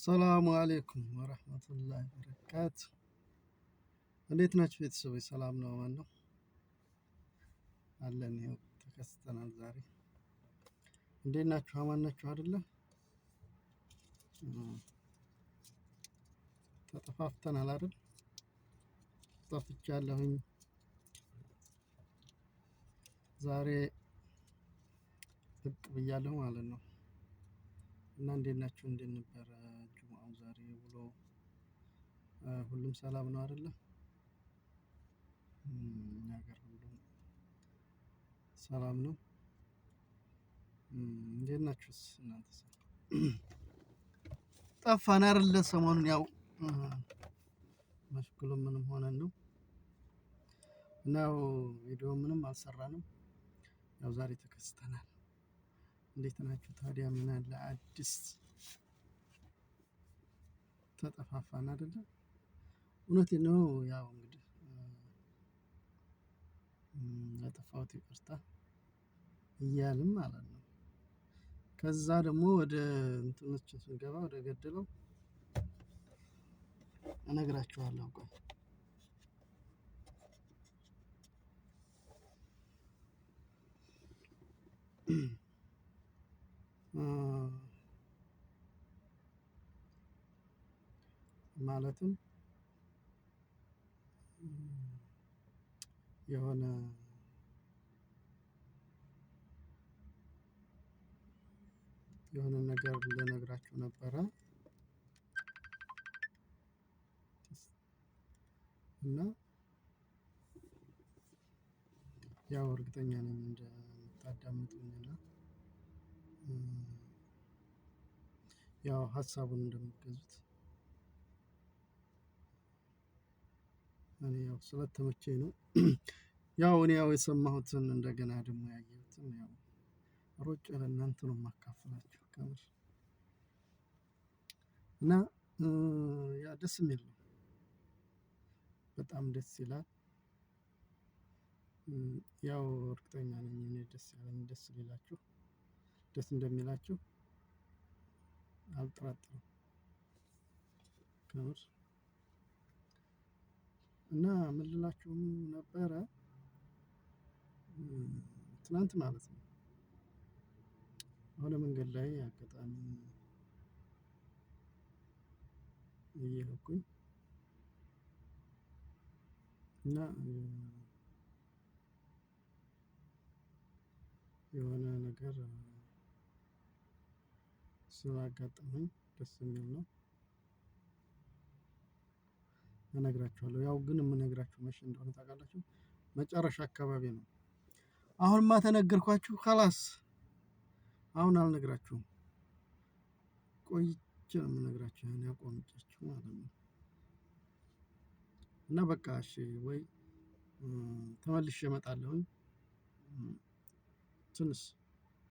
ሰላሙ አሌይኩም ወረህመቱላሂ ወበረካቱ። እንዴት ናችሁ ቤተሰቦች? ሰላም ነው? ማን ነው አለን? ይኸው ተከስተናል ዛሬ። እንዴት ናችሁ? አማን ናችሁ አይደለ? ተጠፋፍተናል አይደል? ጠፍቻለሁኝ። ዛሬ ብቅ ብያለሁ ማለት ነው። እና እንዴት ናችሁ? እንዴት ነበረ ጁምዓው ዛሬ ውሎ? ሁሉም ሰላም ነው አይደለ? እኛ ሀገር ሁሉም ሰላም ነው። እንዴት ናችሁስ እናንተ? ጠፋን አይደለ? ሰሞኑን ያው መሽኩል ምንም ሆነን ነው እና ቪዲዮ ምንም አልሰራንም። ያው ዛሬ ተከስተናል። እንዴት ናችሁ ታዲያ? ምን አለ አዲስ? ተጠፋፋን አይደለ? እውነቴን ነው። ያው እንግዲህ ለጠፋሁት ይቅርታ እያልን ማለት ነው። ከዛ ደግሞ ወደ እንትኖች ስንገባ ወደ ገደለው እነግራችኋለሁ። ቆይ ማለትም የሆነ ነገር ልነግራችሁ ነበረ እና ያው እርግጠኛ ነኝ እንደምታዳምጡኝና ያው ሀሳቡን እንደምትገዙት እኔ ያው ስለተመቸኝ ነው። ያው እኔ የሰማሁትን እንደገና ደግሞ ያየሁትን ያው ሮጬ ለእናንተ ነው የማካፍላችሁ ከምር እና ያ ደስ የሚል ነው። በጣም ደስ ይላል። ያው እርግጠኛ ነኝ እኔ ደስ ሊላችሁ ደስ እንደሚላችሁ አልጠራጠርም ከምር። እና ምን ልላችሁ ነበረ ትናንት ማለት ነው የሆነ መንገድ ላይ አጋጣሚ እየሄድኩኝ እና የሆነ ነገር ስላጋጠመኝ ደስ የሚል ነው። እነግራችኋለሁ። ያው ግን የምነግራችሁ መቼ እንደሆነ ታውቃላችሁ? መጨረሻ አካባቢ ነው። አሁንማ ተነገርኳችሁ ኸላስ። አሁን አልነግራችሁም። ቆይቼ ነው የምነግራችሁ። ያን ያቋምጫችሁ ማለት ነው። እና በቃ እሺ ወይ ተመልሼ እመጣለሁኝ። ትንሽ